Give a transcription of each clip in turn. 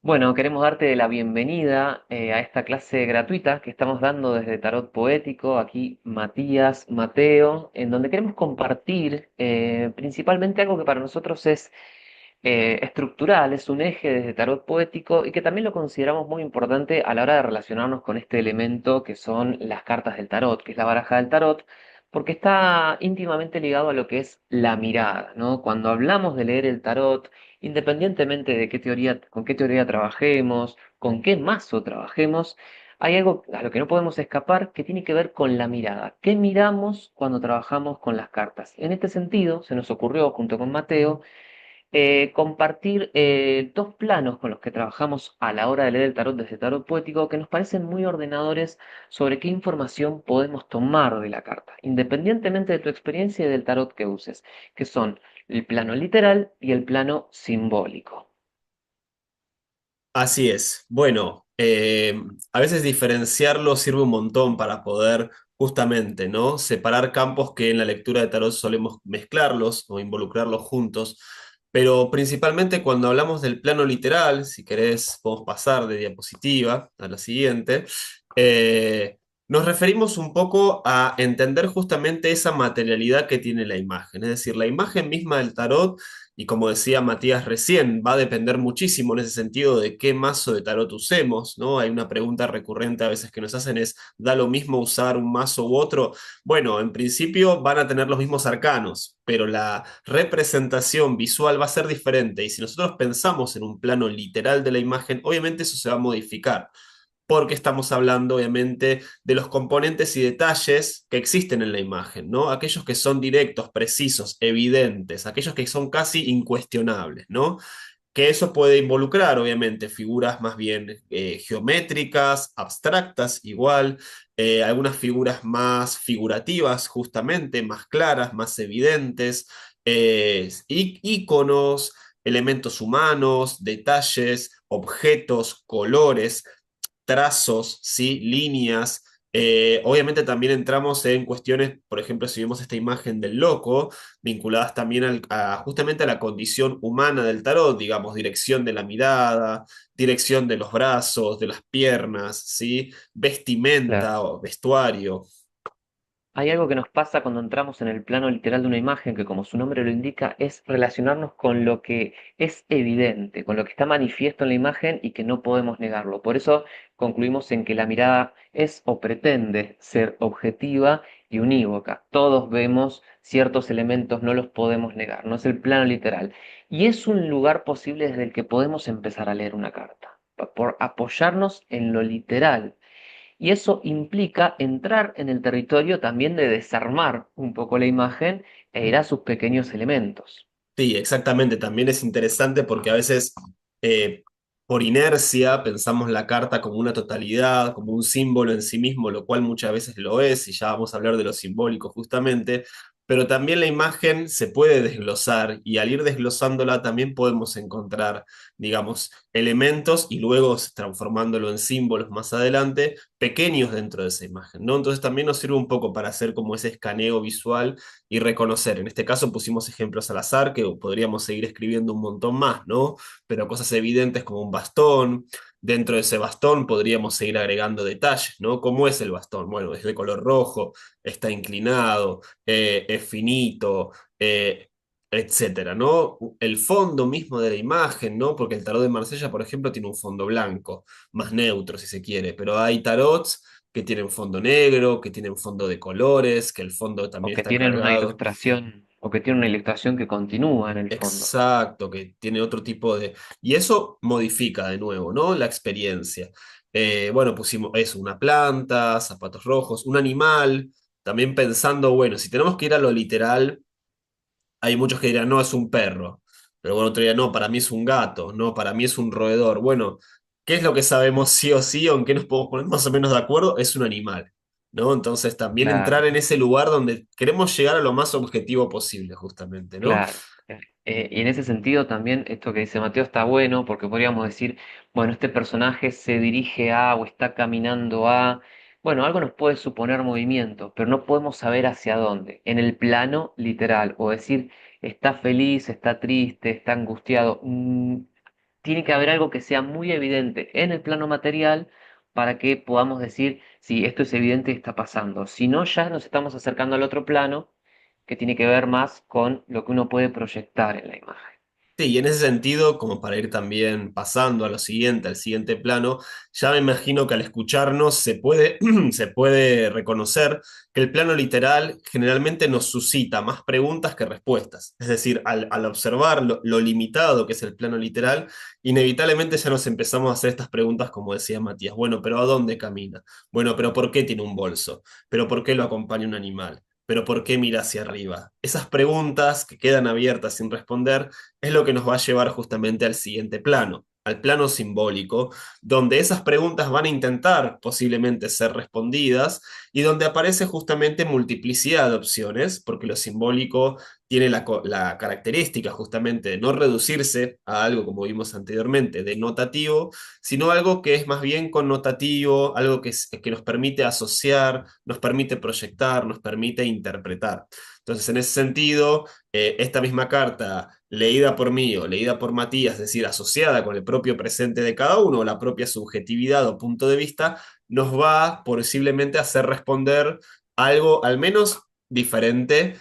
Bueno, queremos darte la bienvenida a esta clase gratuita que estamos dando desde Tarot Poético, aquí Matías, Mateo, en donde queremos compartir principalmente algo que para nosotros es estructural, es un eje desde Tarot Poético y que también lo consideramos muy importante a la hora de relacionarnos con este elemento que son las cartas del tarot, que es la baraja del tarot, porque está íntimamente ligado a lo que es la mirada, ¿no? Cuando hablamos de leer el tarot, independientemente de qué teoría, con qué teoría trabajemos, con qué mazo trabajemos, hay algo a lo que no podemos escapar que tiene que ver con la mirada. ¿Qué miramos cuando trabajamos con las cartas? En este sentido, se nos ocurrió junto con Mateo compartir dos planos con los que trabajamos a la hora de leer el tarot desde Tarot Poético que nos parecen muy ordenadores sobre qué información podemos tomar de la carta, independientemente de tu experiencia y del tarot que uses, que son el plano literal y el plano simbólico. Así es. Bueno, a veces diferenciarlo sirve un montón para poder justamente, ¿no? Separar campos que en la lectura de tarot solemos mezclarlos o involucrarlos juntos, pero principalmente cuando hablamos del plano literal, si querés, podemos pasar de diapositiva a la siguiente. eh, Nos referimos un poco a entender justamente esa materialidad que tiene la imagen, es decir, la imagen misma del tarot. Y como decía Matías recién, va a depender muchísimo en ese sentido de qué mazo de tarot usemos, ¿no? Hay una pregunta recurrente a veces que nos hacen es, ¿da lo mismo usar un mazo u otro? Bueno, en principio van a tener los mismos arcanos, pero la representación visual va a ser diferente. Y si nosotros pensamos en un plano literal de la imagen, obviamente eso se va a modificar porque estamos hablando obviamente de los componentes y detalles que existen en la imagen, ¿no? Aquellos que son directos, precisos, evidentes, aquellos que son casi incuestionables, ¿no? Que eso puede involucrar, obviamente, figuras más bien geométricas, abstractas, igual, algunas figuras más figurativas, justamente, más claras, más evidentes, íconos, elementos humanos, detalles, objetos, colores, trazos, ¿sí? Líneas. Obviamente también entramos en cuestiones, por ejemplo, si vemos esta imagen del loco, vinculadas también justamente a la condición humana del tarot, digamos, dirección de la mirada, dirección de los brazos, de las piernas, ¿sí? Claro. Vestimenta o vestuario. Hay algo que nos pasa cuando entramos en el plano literal de una imagen, que como su nombre lo indica, es relacionarnos con lo que es evidente, con lo que está manifiesto en la imagen y que no podemos negarlo. Por eso concluimos en que la mirada es o pretende ser objetiva y unívoca. Todos vemos ciertos elementos, no los podemos negar, no es el plano literal. Y es un lugar posible desde el que podemos empezar a leer una carta, por apoyarnos en lo literal y eso implica entrar en el territorio también de desarmar un poco la imagen e ir a sus pequeños elementos. Sí, exactamente. También es interesante porque a veces, eh, por inercia, pensamos la carta como una totalidad, como un símbolo en sí mismo, lo cual muchas veces lo es, y ya vamos a hablar de lo simbólico justamente, pero también la imagen se puede desglosar y al ir desglosándola también podemos encontrar, digamos, elementos y luego transformándolo en símbolos más adelante, pequeños dentro de esa imagen, ¿no? Entonces también nos sirve un poco para hacer como ese escaneo visual y reconocer. En este caso pusimos ejemplos al azar que podríamos seguir escribiendo un montón más, ¿no? Pero cosas evidentes como un bastón. Dentro de ese bastón podríamos seguir agregando detalles, ¿no? ¿Cómo es el bastón? Bueno, es de color rojo, está inclinado, es finito, etcétera, ¿no? El fondo mismo de la imagen, ¿no? Porque el tarot de Marsella, por ejemplo, tiene un fondo blanco, más neutro si se quiere, pero hay tarots que tienen fondo negro, que tienen fondo de colores, que el fondo O también que está tienen una cargado. ilustración, o que tienen una ilustración que continúa en el fondo. Exacto, que tiene otro tipo de... Y eso modifica de nuevo, ¿no? La experiencia. Bueno, pusimos eso, una planta, zapatos rojos, un animal, también pensando, bueno, si tenemos que ir a lo literal, hay muchos que dirán, no, es un perro. Pero bueno, otro dirá, no, para mí es un gato, no, para mí es un roedor. Bueno, ¿qué es lo que sabemos sí o sí, aunque nos podemos poner más o menos de acuerdo? Es un animal, ¿no? Entonces también entrar Claro, en ese lugar donde queremos llegar a lo más objetivo posible, justamente, ¿no? claro. Y en ese sentido también esto que dice Mateo está bueno porque podríamos decir, bueno, este personaje se dirige a o está caminando a, bueno, algo nos puede suponer movimiento, pero no podemos saber hacia dónde, en el plano literal, o decir, está feliz, está triste, está angustiado. tiene que haber algo que sea muy evidente en el plano material para que podamos decir si esto es evidente y está pasando. Si no, ya nos estamos acercando al otro plano que tiene que ver más con lo que uno puede proyectar en la imagen. Sí, y en ese sentido, como para ir también pasando a lo siguiente, al siguiente plano, ya me imagino que al escucharnos se puede reconocer que el plano literal generalmente nos suscita más preguntas que respuestas. Es decir, al observar lo limitado que es el plano literal, inevitablemente ya nos empezamos a hacer estas preguntas, como decía Matías. Bueno, pero ¿a dónde camina? Bueno, pero ¿por qué tiene un bolso? ¿Pero por qué lo acompaña un animal? ¿Pero por qué mira hacia arriba? Esas preguntas que quedan abiertas sin responder es lo que nos va a llevar justamente al siguiente plano, al plano simbólico, donde esas preguntas van a intentar posiblemente ser respondidas y donde aparece justamente multiplicidad de opciones, porque lo simbólico tiene la característica justamente de no reducirse a algo, como vimos anteriormente, denotativo, sino algo que es más bien connotativo, algo que nos permite asociar, nos permite proyectar, nos permite interpretar. Entonces, en ese sentido, esta misma carta, leída por mí o leída por Matías, es decir, asociada con el propio presente de cada uno, o la propia subjetividad o punto de vista, nos va posiblemente a hacer responder algo al menos diferente,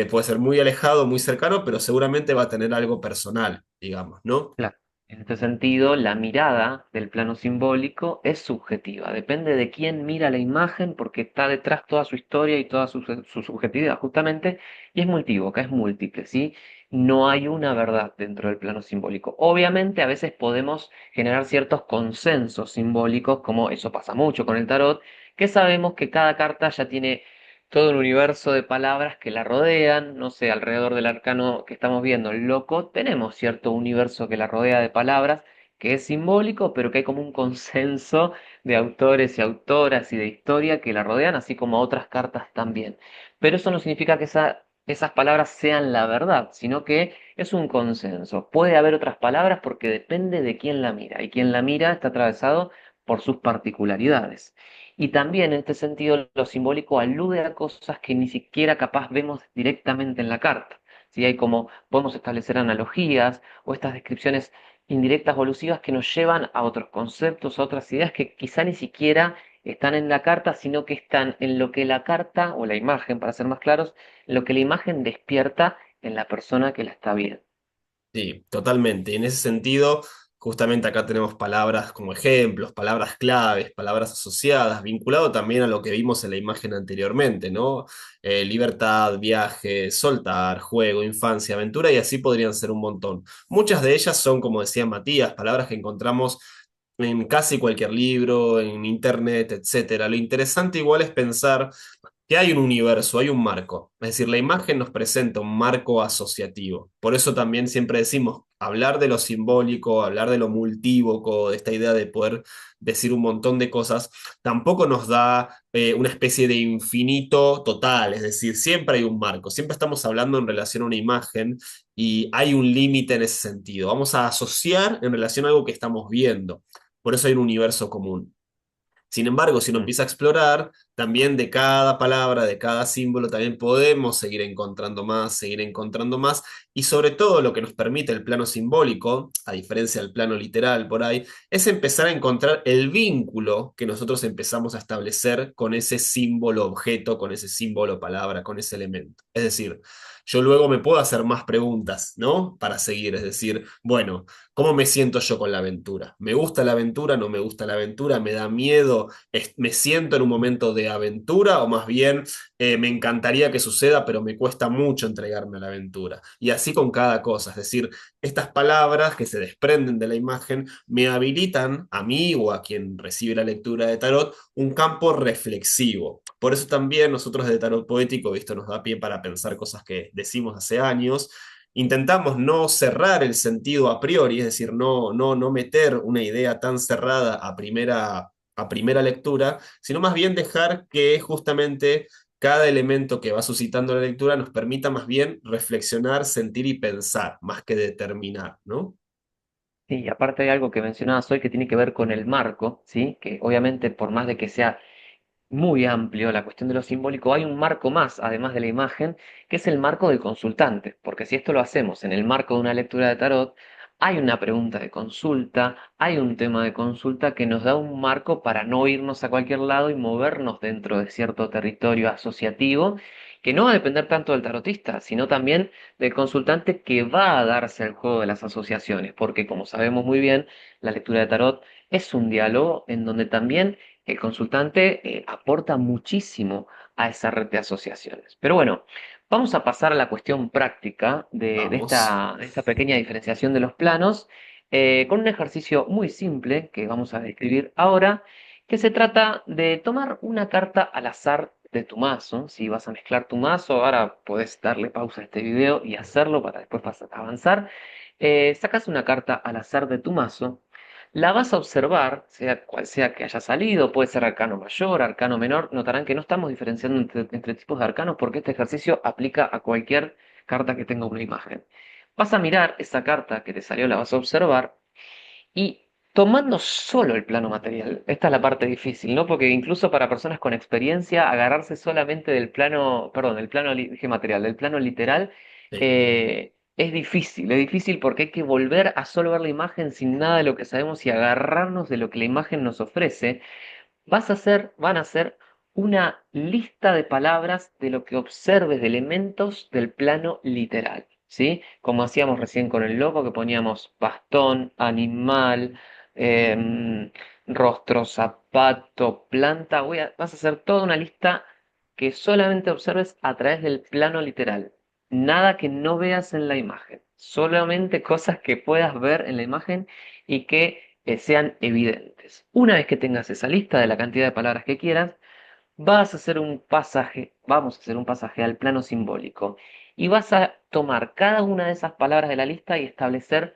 puede ser muy alejado, muy cercano, pero seguramente va a tener algo personal, digamos, ¿no? Claro. En este sentido, la mirada del plano simbólico es subjetiva, depende de quién mira la imagen porque está detrás toda su historia y toda su subjetividad justamente, y es multívoca, es múltiple, ¿sí? No hay una verdad dentro del plano simbólico. Obviamente a veces podemos generar ciertos consensos simbólicos, como eso pasa mucho con el tarot, que sabemos que cada carta ya tiene todo un universo de palabras que la rodean, no sé, alrededor del arcano que estamos viendo, el loco, tenemos cierto universo que la rodea de palabras, que es simbólico, pero que hay como un consenso de autores y autoras y de historia que la rodean, así como otras cartas también. Pero eso no significa que esas palabras sean la verdad, sino que es un consenso. Puede haber otras palabras porque depende de quién la mira, y quien la mira está atravesado por sus particularidades. Y también en este sentido lo simbólico alude a cosas que ni siquiera capaz vemos directamente en la carta. ¿Sí? Hay como podemos establecer analogías o estas descripciones indirectas o alusivas que nos llevan a otros conceptos, a otras ideas que quizá ni siquiera están en la carta, sino que están en lo que la carta o la imagen, para ser más claros, lo que la imagen despierta en la persona que la está viendo. Sí, totalmente. Y en ese sentido, justamente acá tenemos palabras como ejemplos, palabras claves, palabras asociadas, vinculado también a lo que vimos en la imagen anteriormente, ¿no? Libertad, viaje, soltar, juego, infancia, aventura, y así podrían ser un montón. Muchas de ellas son, como decía Matías, palabras que encontramos en casi cualquier libro, en internet, etcétera. Lo interesante igual es pensar que hay un universo, hay un marco. Es decir, la imagen nos presenta un marco asociativo. Por eso también siempre decimos, hablar de lo simbólico, hablar de lo multívoco, de esta idea de poder decir un montón de cosas, tampoco nos da una especie de infinito total. Es decir, siempre hay un marco, siempre estamos hablando en relación a una imagen y hay un límite en ese sentido. Vamos a asociar en relación a algo que estamos viendo. Por eso hay un universo común. Sin embargo, si uno Mm. empieza a explorar, también de cada palabra, de cada símbolo, también podemos seguir encontrando más, y sobre todo lo que nos permite el plano simbólico, a diferencia del plano literal por ahí, es empezar a encontrar el vínculo que nosotros empezamos a establecer con ese símbolo objeto, con ese símbolo palabra, con ese elemento. Es decir, yo luego me puedo hacer más preguntas, ¿no? Para seguir, es decir, bueno, ¿cómo me siento yo con la aventura? ¿Me gusta la aventura? ¿No me gusta la aventura? ¿Me da miedo? ¿Me siento en un momento de aventura? ¿O más bien me encantaría que suceda, pero me cuesta mucho entregarme a la aventura? Y así con cada cosa. Es decir, estas palabras que se desprenden de la imagen me habilitan a mí o a quien recibe la lectura de tarot un campo reflexivo. Por eso también nosotros de Tarot Poético, esto nos da pie para pensar cosas que decimos hace años. Intentamos no cerrar el sentido a priori, es decir, no meter una idea tan cerrada a primera lectura, sino más bien dejar que justamente cada elemento que va suscitando la lectura nos permita más bien reflexionar, sentir y pensar, más que determinar, ¿no? Sí, y aparte hay algo que mencionabas hoy que tiene que ver con el marco, ¿sí? Que obviamente por más de que sea muy amplio la cuestión de lo simbólico, hay un marco más, además de la imagen, que es el marco del consultante, porque si esto lo hacemos en el marco de una lectura de tarot, hay una pregunta de consulta, hay un tema de consulta que nos da un marco para no irnos a cualquier lado y movernos dentro de cierto territorio asociativo, que no va a depender tanto del tarotista, sino también del consultante que va a darse el juego de las asociaciones, porque como sabemos muy bien, la lectura de tarot es un diálogo en donde también el consultante aporta muchísimo a esa red de asociaciones. Pero bueno, vamos a pasar a la cuestión práctica de Vamos. esta pequeña diferenciación de los planos, con un ejercicio muy simple que vamos a describir ahora, que se trata de tomar una carta al azar de tu mazo. Si vas a mezclar tu mazo, ahora puedes darle pausa a este video y hacerlo para después avanzar. Sacas una carta al azar de tu mazo, la vas a observar, sea cual sea que haya salido, puede ser arcano mayor, arcano menor. Notarán que no estamos diferenciando entre tipos de arcanos porque este ejercicio aplica a cualquier carta que tenga una imagen. Vas a mirar esa carta que te salió, la vas a observar y tomando solo el plano material. Esta es la parte difícil, ¿no? Porque incluso para personas con experiencia, agarrarse solamente del plano, perdón, del plano, dije material, del plano literal, Sí. es difícil porque hay que volver a solo ver la imagen sin nada de lo que sabemos y agarrarnos de lo que la imagen nos ofrece. Van a hacer una lista de palabras de lo que observes de elementos del plano literal, ¿sí? Como hacíamos recién con el logo, que poníamos bastón, animal, em, rostro, zapato, planta. Vas a hacer toda una lista que solamente observes a través del plano literal. Nada que no veas en la imagen, solamente cosas que puedas ver en la imagen y que sean evidentes. Una vez que tengas esa lista de la cantidad de palabras que quieras, vamos a hacer un pasaje al plano simbólico y vas a tomar cada una de esas palabras de la lista y establecer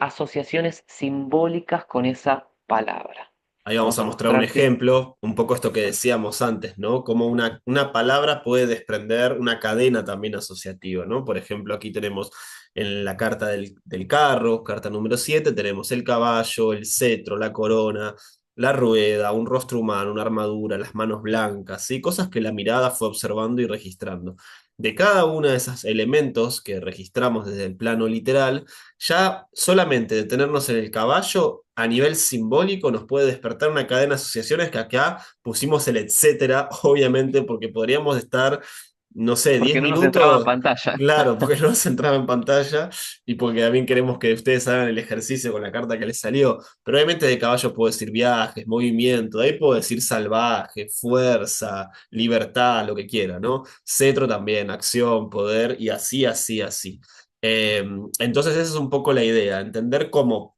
asociaciones simbólicas con esa palabra. Ahí vamos Vamos a a mostrar un mostrarte. ejemplo, un poco esto que decíamos antes, ¿no? Cómo una palabra puede desprender una cadena también asociativa, ¿no? Por ejemplo, aquí tenemos en la carta del carro, carta número 7 tenemos el caballo, el cetro, la corona, la rueda, un rostro humano, una armadura, las manos blancas, ¿sí? Cosas que la mirada fue observando y registrando. De cada uno de esos elementos que registramos desde el plano literal, ya solamente detenernos en el caballo a nivel simbólico nos puede despertar una cadena de asociaciones que acá pusimos el etcétera, obviamente, porque podríamos estar, no sé, 10 Porque no nos entraba en minutos, pantalla. claro, porque no nos entraba en pantalla y porque también queremos que ustedes hagan el ejercicio con la carta que les salió. Pero obviamente de caballo puedo decir viajes, movimiento, de ahí puedo decir salvaje, fuerza, libertad, lo que quiera, ¿no? Cetro también, acción, poder y así, así, así. Entonces esa es un poco la idea, entender cómo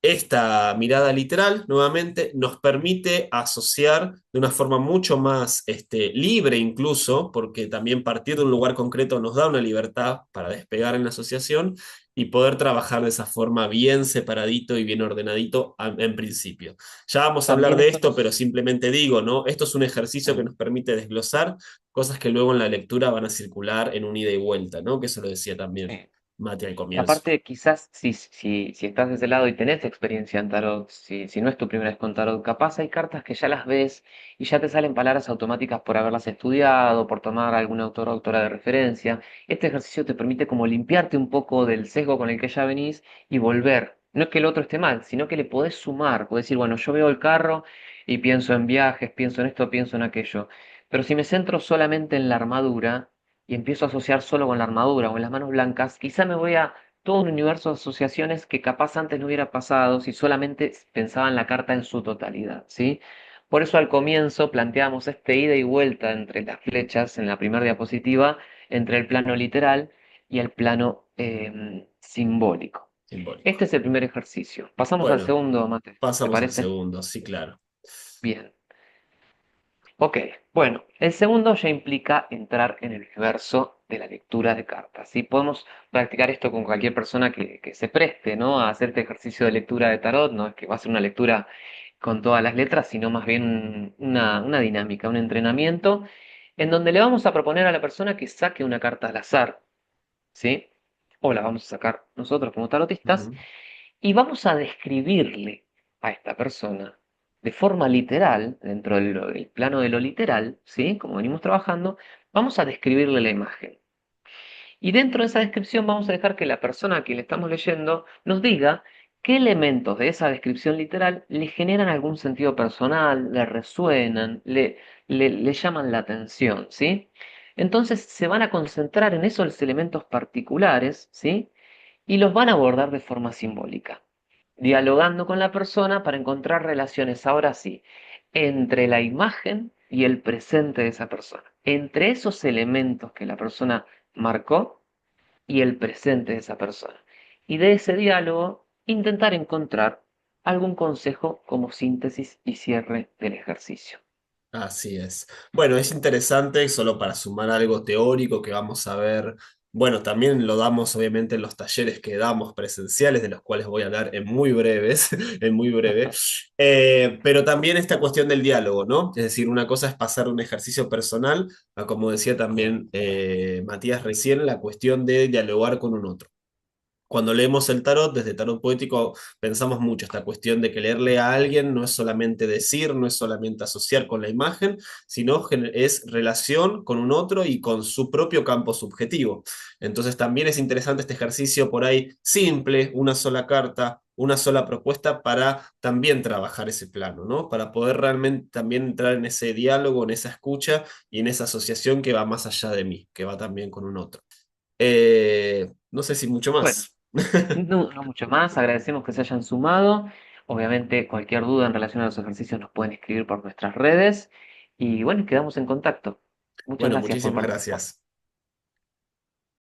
esta mirada literal, nuevamente, nos permite asociar de una forma mucho más libre incluso, porque también partir de un lugar concreto nos da una libertad para despegar en la asociación y poder trabajar de esa forma bien separadito y bien ordenadito en principio. Ya vamos a hablar También de esto esto, pero nos... simplemente digo, ¿no? Esto es un ejercicio que Sí. nos permite desglosar cosas que luego en la lectura van a circular en un ida y vuelta, ¿no? Que eso lo decía también Sí. Mati al Y comienzo. aparte, quizás si estás de ese lado y tenés experiencia en tarot, si no es tu primera vez con tarot, capaz hay cartas que ya las ves y ya te salen palabras automáticas por haberlas estudiado, por tomar algún autor o autora de referencia. Este ejercicio te permite como limpiarte un poco del sesgo con el que ya venís y volver. No es que el otro esté mal, sino que le podés sumar. Podés decir, bueno, yo veo el carro y pienso en viajes, pienso en esto, pienso en aquello. Pero si me centro solamente en la armadura y empiezo a asociar solo con la armadura o en las manos blancas, quizá me voy a todo un universo de asociaciones que capaz antes no hubiera pasado si solamente pensaba en la carta en su totalidad, ¿sí? Por eso al comienzo planteamos este ida y vuelta entre las flechas en la primera diapositiva, entre el plano literal y el plano simbólico. Este Simbólico. es el primer ejercicio. Pasamos al Bueno, segundo, Mate. ¿Te pasamos al parece? segundo, sí, claro. Bien. Ok, bueno, el segundo ya implica entrar en el universo de la lectura de cartas. ¿Sí? Podemos practicar esto con cualquier persona que se preste, ¿no? A hacer este ejercicio de lectura de tarot. No es que va a ser una lectura con todas las letras, sino más bien una dinámica, un entrenamiento, en donde le vamos a proponer a la persona que saque una carta al azar, ¿sí? O la vamos a sacar nosotros como tarotistas, Ujú. y vamos a describirle a esta persona de forma literal, dentro del plano de lo literal, ¿sí? Como venimos trabajando, vamos a describirle la imagen. Y dentro de esa descripción vamos a dejar que la persona a quien le estamos leyendo nos diga qué elementos de esa descripción literal le generan algún sentido personal, le resuenan, le llaman la atención, ¿sí? Entonces se van a concentrar en esos elementos particulares, ¿sí? Y los van a abordar de forma simbólica, dialogando con la persona para encontrar relaciones, ahora sí, entre la imagen y el presente de esa persona, entre esos elementos que la persona marcó y el presente de esa persona. Y de ese diálogo intentar encontrar algún consejo como síntesis y cierre del ejercicio. Así es. Bueno, es interesante, solo para sumar algo teórico que vamos a ver. Bueno, también lo damos obviamente en los talleres que damos presenciales, de los cuales voy a hablar en muy breves, en muy breve. Pero también esta cuestión del diálogo, ¿no? Es decir, una cosa es pasar un ejercicio personal, a como decía también Matías recién, la cuestión de dialogar con un otro. Cuando leemos el tarot, desde tarot poético, pensamos mucho esta cuestión de que leerle a alguien no es solamente decir, no es solamente asociar con la imagen, sino es relación con un otro y con su propio campo subjetivo. Entonces también es interesante este ejercicio por ahí simple, una sola carta, una sola propuesta para también trabajar ese plano, ¿no? Para poder realmente también entrar en ese diálogo, en esa escucha y en esa asociación que va más allá de mí, que va también con un otro. No sé si mucho Bueno, más. no, no mucho más, agradecemos que se hayan sumado. Obviamente, cualquier duda en relación a los ejercicios nos pueden escribir por nuestras redes. Y bueno, quedamos en contacto. Muchas Bueno, gracias por muchísimas participar. gracias.